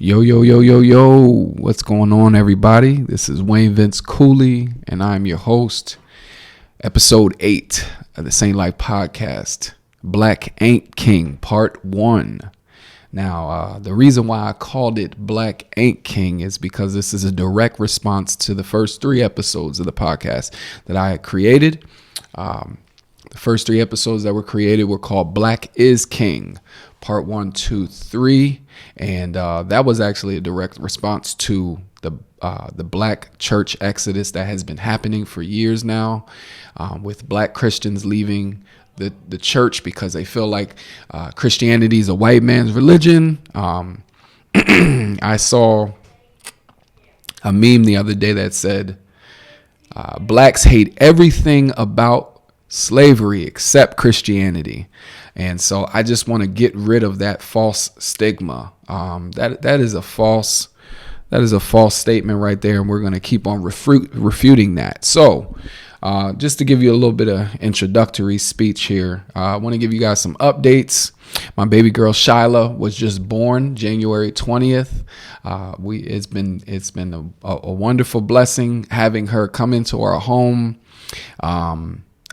Yo, yo, yo, yo, yo. What's going on, everybody? This is Wayne Vince Cooley, and I'm your host. Episode 8 of the Saint Life Podcast, Black Aint King, Part 1. Now, the reason why I called it Black Aint King is because this is a direct response to the first 3 episodes of the podcast that I had created. The first 3 episodes that were created were called Black is King, Part 1, 2, 3. And that was actually a direct response to the black church exodus that has been happening for years now, with black Christians leaving the church because they feel like Christianity is a white man's religion. I saw a meme the other day that said, blacks hate everything about slavery except Christianity. And so I just want to get rid of that false stigma. That is a false statement right there, and we're going to keep on refuting that. So just to give you a little bit of introductory speech here, I want to give you guys some updates. My baby girl Shai was just born January 20th. It's been a wonderful blessing having her come into our home.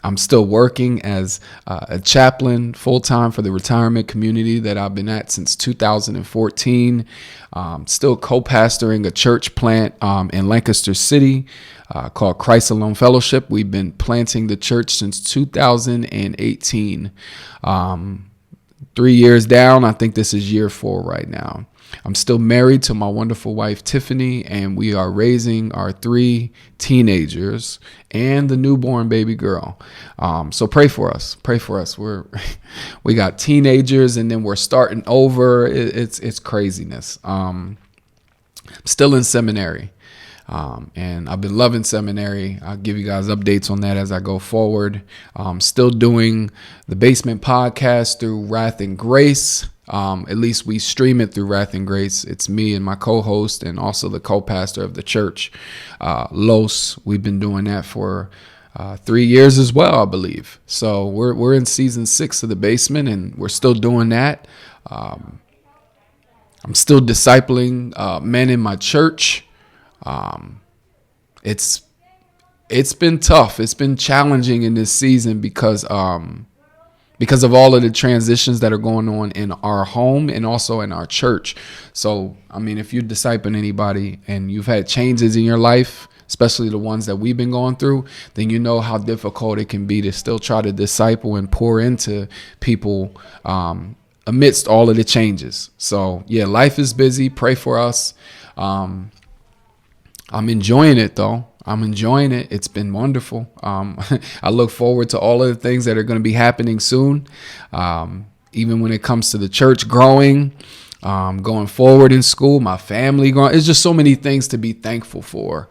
I'm still working as a chaplain full-time for the retirement community that I've been at since 2014. Still co-pastoring a church plant in Lancaster City called Christ Alone Fellowship. We've been planting the church since 2018. 3 years down, I think this is year 4 right now. I'm still married to my wonderful wife, Tiffany, and we are raising our 3 teenagers and the newborn baby girl. So pray for us. Pray for us. We got teenagers and then we're starting over. It's craziness. Still in seminary. And I've been loving seminary. I'll give you guys updates on that as I go forward. Still doing the Basement Podcast through Wrath and Grace. At least we stream it through Wrath and Grace. It's me and my co-host and also the co-pastor of the church, Los. We've been doing that for 3 years as well, I believe. So we're in season 6 of the Basement, and we're still doing that. I'm still discipling men in my church. It's been tough. It's been challenging in this season because of all of the transitions that are going on in our home and also in our church. So, I mean, if you're discipling anybody and you've had changes in your life, especially the ones that we've been going through, then you know how difficult it can be to still try to disciple and pour into people amidst all of the changes. So, yeah, life is busy. Pray for us. I'm enjoying it, though. I'm enjoying it. It's been wonderful. I look forward to all of the things that are going to be happening soon. Even when it comes to the church growing, going forward in school, my family growing. It's just so many things to be thankful for.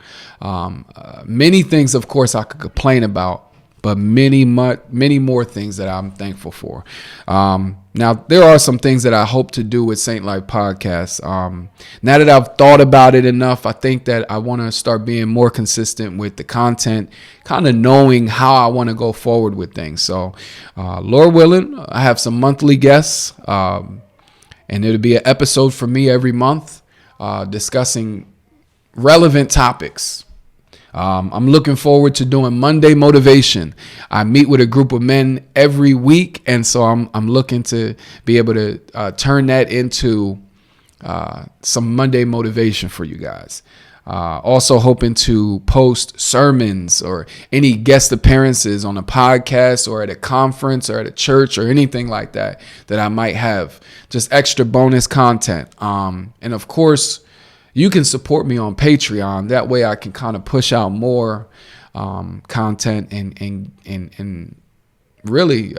Many things, of course, I could complain about, but many more things that I'm thankful for. Now, there are some things that I hope to do with Saint Life Podcast. Now that I've thought about it enough, I think that I want to start being more consistent with the content, kind of knowing how I want to go forward with things. So, Lord willing, I have some monthly guests, and it'll be an episode for me every month discussing relevant topics. I'm looking forward to doing Monday Motivation. I meet with a group of men every week, and so I'm looking to be able to turn that into some Monday motivation for you guys. Also hoping to post sermons or any guest appearances on a podcast or at a conference or at a church or anything like that I might have. Just extra bonus content. And of course, you can support me on Patreon. That way I can kind of push out more content and really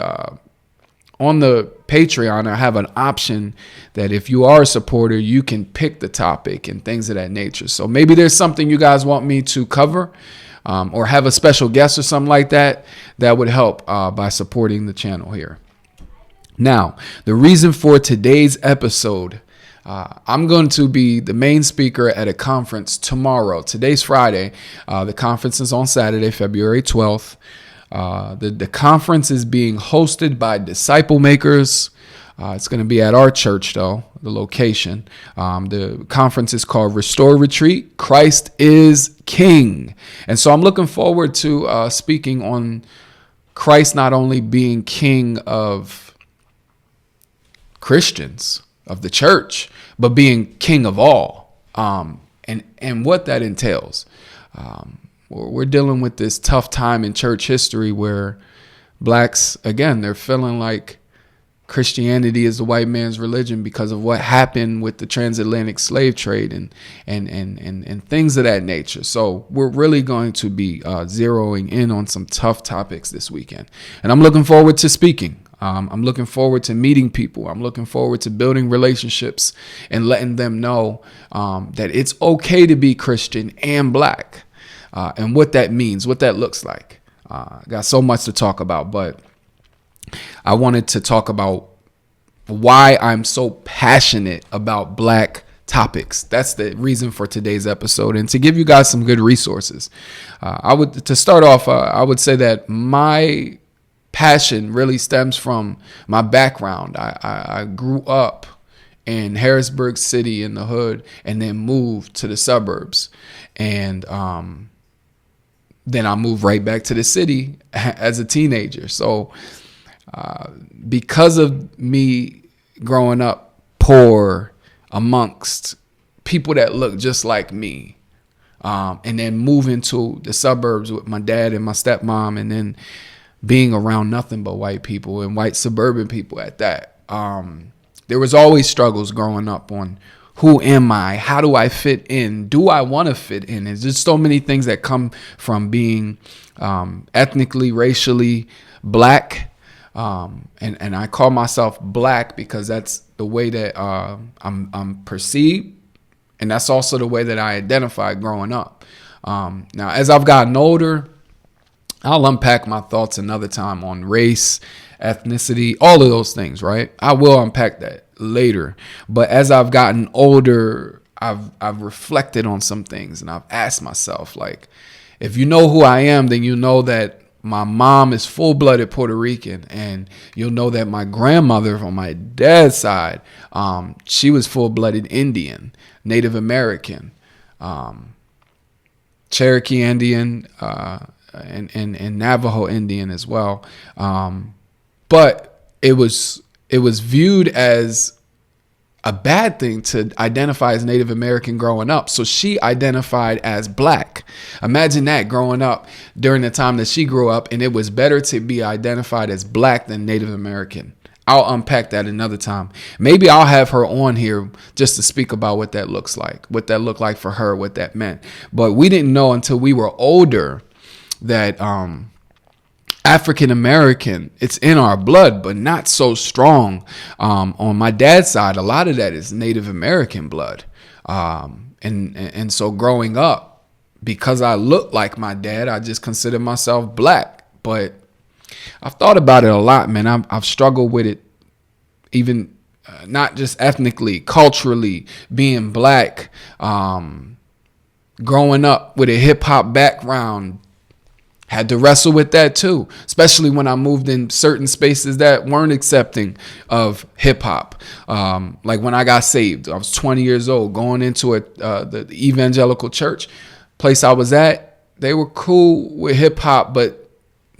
on the Patreon, I have an option that if you are a supporter, you can pick the topic and things of that nature. So maybe there's something you guys want me to cover or have a special guest or something like that. That would help by supporting the channel here. Now, the reason for today's episode, I'm going to be the main speaker at a conference tomorrow. Today's Friday. The conference is on Saturday, February 12th. The conference is being hosted by disciple makers, It's going to be at our church, though, the location. The conference is called Restore Retreat, Christ is King. And so I'm looking forward to speaking on Christ not only being king of Christians, of the church, but being king of all, and what that entails. We're dealing with this tough time in church history where blacks, again, they're feeling like Christianity is the white man's religion because of what happened with the transatlantic slave trade and things of that nature. So we're really going to be zeroing in on some tough topics this weekend. And I'm looking forward to speaking. I'm looking forward to meeting people. I'm looking forward to building relationships and letting them know that it's okay to be Christian and black, and what that means, what that looks like. Got so much to talk about, but I wanted to talk about why I'm so passionate about black topics. That's the reason for today's episode, and to give you guys some good resources. I would say that my passion really stems from my background. I grew up in Harrisburg City in the hood, and then moved to the suburbs, and then I moved right back to the city as a teenager. So because of me growing up poor amongst people that look just like me, and then moving to the suburbs with my dad and my stepmom, and then being around nothing but white people and white suburban people at that, there was always struggles growing up on who am I? How do I fit in? Do I want to fit in? There's just so many things that come from being ethnically, racially black. And I call myself black because that's the way that I'm perceived. And that's also the way that I identified growing up. Now, as I've gotten older, I'll unpack my thoughts another time on race, ethnicity, all of those things, right? I will unpack that later. But as I've gotten older, I've reflected on some things, and I've asked myself, like, if you know who I am, then you know that my mom is full-blooded Puerto Rican, and you'll know that my grandmother on my dad's side, she was full-blooded Indian, Native American, Cherokee Indian, and Navajo Indian as well. But it was viewed as a bad thing to identify as Native American growing up. So she identified as black. Imagine that, growing up during the time that she grew up, and it was better to be identified as black than Native American. I'll unpack that another time. Maybe I'll have her on here just to speak about what that looks like, what that looked like for her, what that meant. But we didn't know until we were older that African American, it's in our blood, but not so strong. On my dad's side, a lot of that is Native American blood. And so growing up, because I look like my dad, I just consider myself black. But I've thought about it a lot, man. I've struggled with it, even not just ethnically, culturally, being black, growing up with a hip hop background. Had to wrestle with that too, especially when I moved in certain spaces that weren't accepting of hip hop. Like when I got saved, I was 20 years old, going into the evangelical church place I was at. They were cool with hip hop, but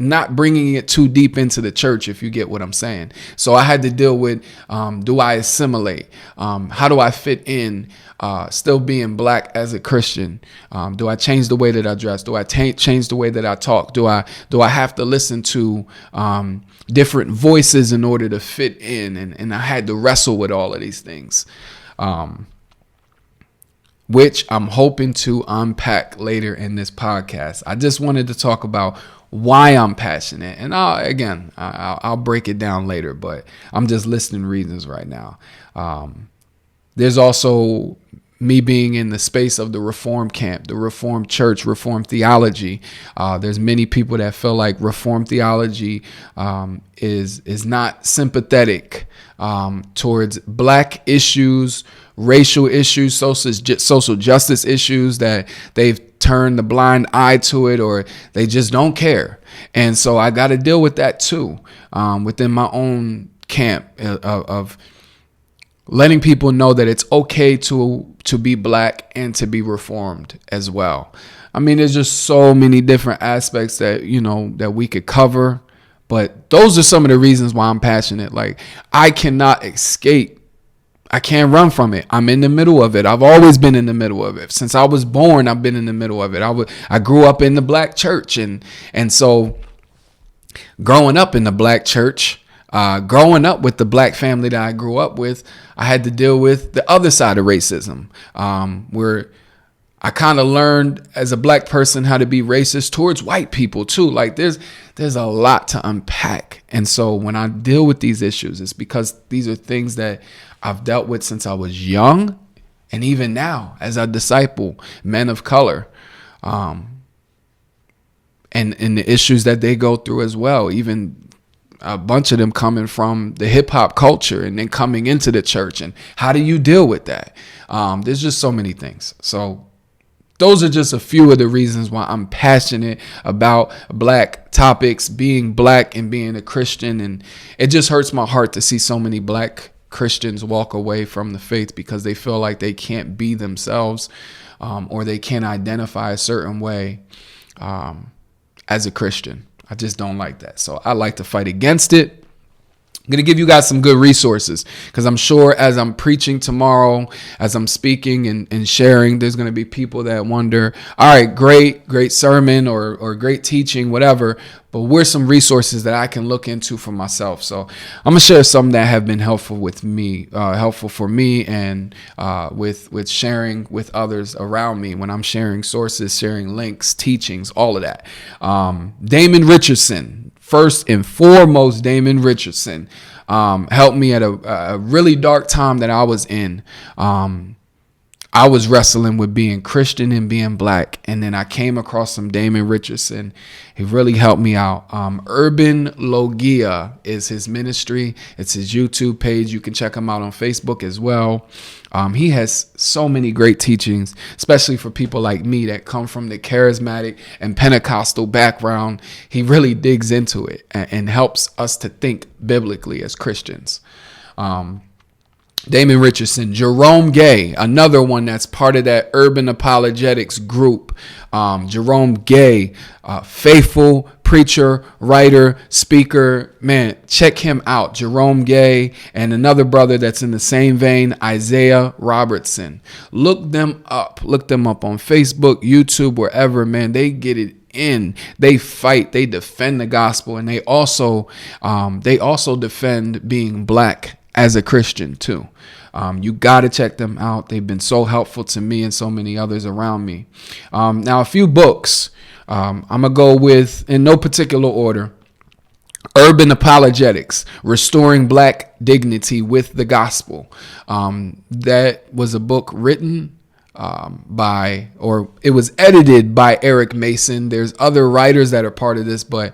not bringing it too deep into the church, if you get what I'm saying. So I had to deal with, do I assimilate? How do I fit in, still being black as a Christian? Do I change the way that I dress? Do I change the way that I talk? Do I have to listen to different voices in order to fit in? And I had to wrestle with all of these things, which I'm hoping to unpack later in this podcast. I just wanted to talk about why I'm passionate. And I'll break it down later, but I'm just listing reasons right now. There's also me being in the space of the Reform camp, the Reformed church, Reformed theology. There's many people that feel like Reformed theology is not sympathetic towards black issues, racial issues, social justice issues, that they've turned the blind eye to it, or they just don't care. And so I got to deal with that too, within my own camp of letting people know that it's okay to be black and to be reformed as well. I mean, there's just so many different aspects that, that we could cover. But those are some of the reasons why I'm passionate. Like, I cannot escape. I can't run from it. I'm in the middle of it. I've always been in the middle of it. Since I was born, I've been in the middle of it. I grew up in the black church. And so growing up in the black church, growing up with the black family that I grew up with, I had to deal with the other side of racism, where I kind of learned as a black person how to be racist towards white people too. Like there's a lot to unpack. And so when I deal with these issues, it's because these are things that I've dealt with since I was young, and even now as I disciple men of color, and the issues that they go through as well. Even a bunch of them coming from the hip hop culture and then coming into the church, and how do you deal with that? There's just so many things. So those are just a few of the reasons why I'm passionate about black topics, being black and being a Christian. And it just hurts my heart to see so many black Christians walk away from the faith because they feel like they can't be themselves, or they can't identify a certain way as a Christian. I just don't like that. So I like to fight against it. I'm going to give you guys some good resources, because I'm sure as I'm preaching tomorrow, as I'm speaking and sharing, there's going to be people that wonder, all right, great sermon or great teaching, whatever, but where's some resources that I can look into for myself? So I'm going to share some that have been helpful for me, and with sharing with others around me when I'm sharing sources, sharing links, teachings, all of that. Damion Richardson. First and foremost, Damion Richardson helped me at a really dark time that I was in. I was wrestling with being Christian and being black, and then I came across some Damion Richardson. He really helped me out. UrbanLogia is his ministry. It's his YouTube page. You can check him out on Facebook as well. He has so many great teachings, especially for people like me that come from the charismatic and Pentecostal background. He really digs into it and helps us to think biblically as Christians. Damion Richardson, Jerome Gay, another one that's part of that Urban Apologetics group. Jerome Gay, faithful preacher, writer, speaker. Man, check him out. Jerome Gay, and another brother that's in the same vein, Isaiah Robertson. Look them up. Look them up on Facebook, YouTube, wherever. Man, they get it in. They fight. They defend the gospel, and they also defend being black as a Christian too. You got to check them out. They've been so helpful to me and so many others around me. Now, a few books I'm going to go with, in no particular order. Urban Apologetics, Restoring Black Dignity with the Gospel. That was a book written it was edited by Eric Mason. There's other writers that are part of this, but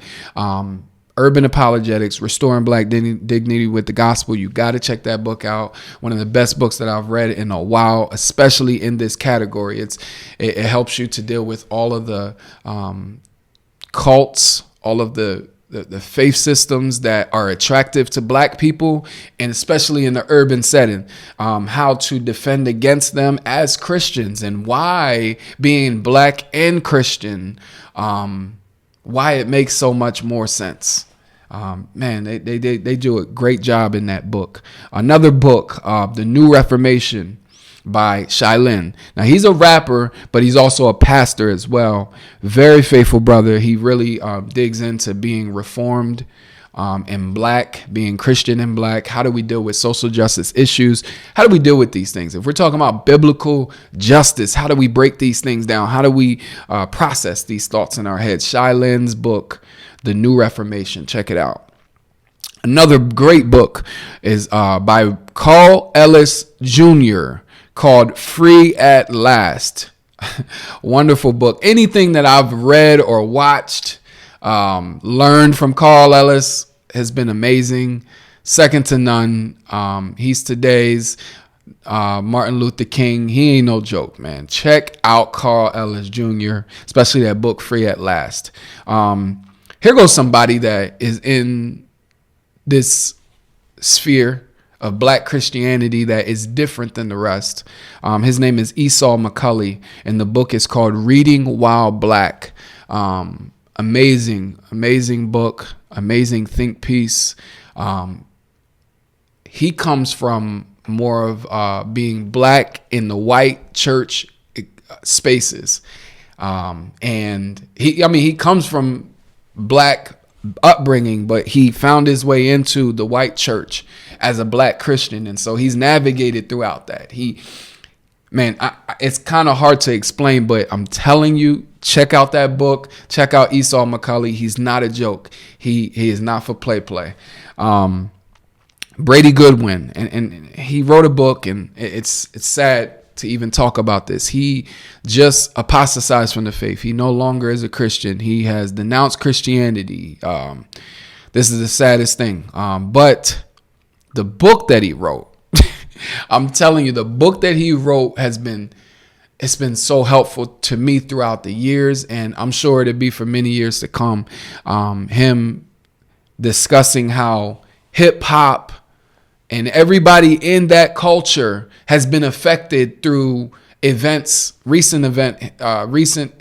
Urban Apologetics, Restoring Black Dignity with the Gospel. You got to check that book out. One of the best books that I've read in a while, especially in this category. It helps you to deal with all of the cults, all of the faith systems that are attractive to black people, and especially in the urban setting, how to defend against them as Christians, and why being black and Christian, why it makes so much more sense. Man, they do a great job in that book. Another book, The New Reformation by Shai. Now, he's a rapper, but he's also a pastor as well. Very faithful brother. He really digs into being reformed and black, being Christian and black. How do we deal with social justice issues? How do we deal with these things? If we're talking about biblical justice, how do we break these things down? How do we process these thoughts in our heads? Shai Linne's book, The New Reformation. Check it out. Another great book is by Curt Ellis Jr. called Free at Last. Wonderful book. Anything that I've read or watched, learned from Curt Ellis has been amazing. Second to none. He's today's Martin Luther King. He ain't no joke, man. Check out Curt Ellis Jr., especially that book, Free at Last. Here goes somebody that is in this sphere of Black Christianity that is different than the rest. His name is Esau McCaulley, and the book is called Reading While Black. Amazing book, amazing think piece. He comes from more of being Black in the white church spaces. And he comes from Black upbringing, but he found his way into the white church as a Black Christian. And so he's navigated throughout that. It's kind of hard to explain, but I'm telling you, check out that book. Check out Esau McCaulley. He's not a joke. He is not for play. Brady Goodwin, and he wrote a book, and it's sad to even talk about this. He just apostatized from the faith. He no longer is a Christian. He has denounced Christianity. This is the saddest thing. But the book that he wrote, I'm telling you, the book that he wrote it's been so helpful to me throughout the years, and I'm sure it'll be for many years to come. Him discussing how hip hop and everybody in that culture has been affected through recent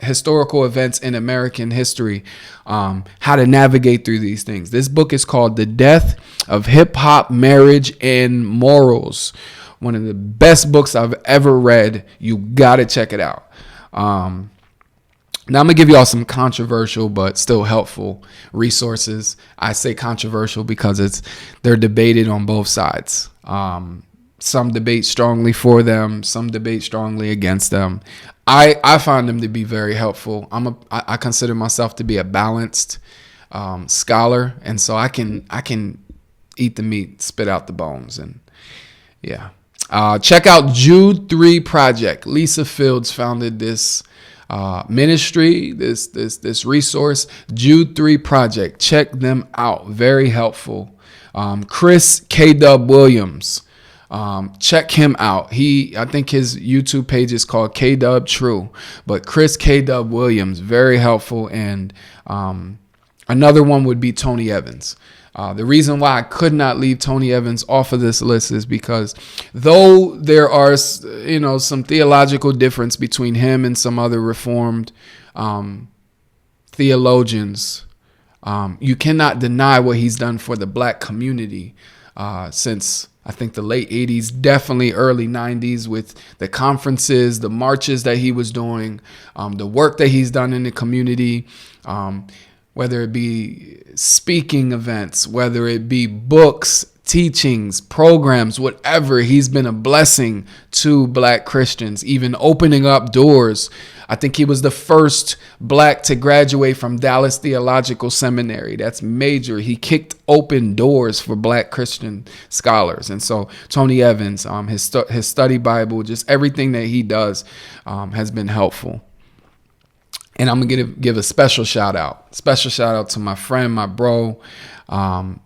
historical events in American history, how to navigate through these things. This book is called The Death of Hip Hop, Marriage, and Morals. One of the best books I've ever read. You got to check it out. Now I'm going to give you all some controversial but still helpful resources. I say controversial because they're debated on both sides. Some debate strongly for them, some debate strongly against them. I find them to be very helpful. I consider myself to be a balanced scholar, and so I can eat the meat, spit out the bones, and yeah. Check out Jude 3 Project. Lisa Fields founded this ministry, this resource, Jude 3 Project. Check them out. Very helpful. Chris KDub Williams. Check him out. I think his YouTube page is called KDub True, but Chris KDub Williams, very helpful. And another one would be Tony Evans. The reason why I could not leave Tony Evans off of this list is because though there are, some theological difference between him and some other Reformed theologians, you cannot deny what he's done for the Black community since I think the late 80s, definitely early 90s, with the conferences, the marches that he was doing, the work that he's done in the community, whether it be speaking events, whether it be books, teachings, programs, whatever. He's been a blessing to Black Christians, even opening up doors. I think he was the first Black to graduate from Dallas Theological Seminary. That's major. He kicked open doors for Black Christian scholars. And so Tony Evans, his study Bible, just everything that he does has been helpful. And I'm going to give a special shout out to my friend, my bro. I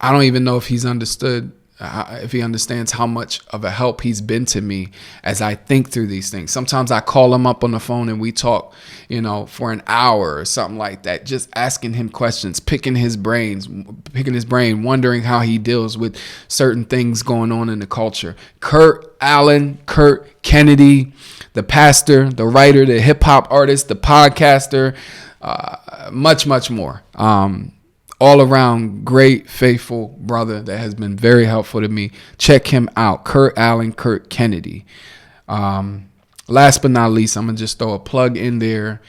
don't even know if he understands how much of a help he's been to me as I think through these things. Sometimes I call him up on the phone and we talk, for an hour or something like that, just asking him questions, picking his brain, wondering how he deals with certain things going on in the culture. Curt Allen, Curt Kennedy, the pastor, the writer, the hip hop artist, the podcaster, much, much more. All around great, faithful brother that has been very helpful to me. Check him out. Curt Allen, Curt Kennedy. Last but not least, I'm going to just throw a plug in there.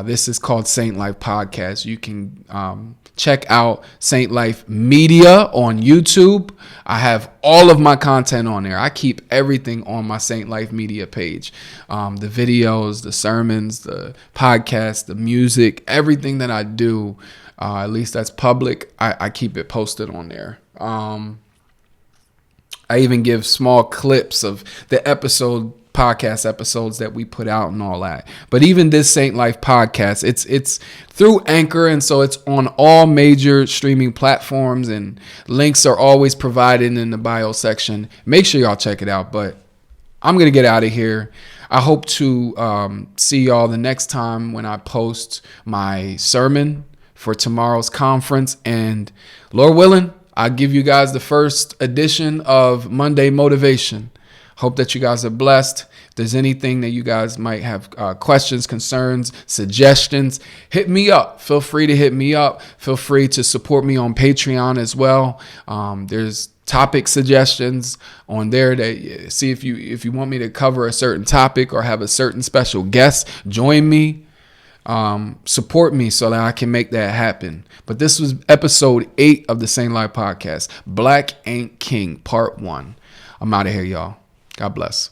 This is called Saint Life Podcast. You can check out Saint Life Media on YouTube. I have all of my content on there. I keep everything on my Saint Life Media page. The videos, the sermons, the podcasts, the music, everything that I do. At least that's public. I keep it posted on there. I even give small clips of the podcast episodes that we put out and all that. But even this Saint Life podcast, it's through Anchor, and so it's on all major streaming platforms, and links are always provided in the bio section. Make sure y'all check it out. But I'm gonna get out of here. I hope to see y'all the next time when I post my sermon for tomorrow's conference, and Lord willing, I give you guys the first edition of Monday Motivation. Hope that you guys are blessed. If there's anything that you guys might have questions, concerns, suggestions, hit me up. Feel free to hit me up. Feel free to support me on Patreon as well. There's topic suggestions on there that see if you want me to cover a certain topic or have a certain special guest, join me. Support me so that I can make that happen. But this was episode 8 of the Same Life Podcast, Black Ain't King, part 1. I'm out of here, y'all. God bless.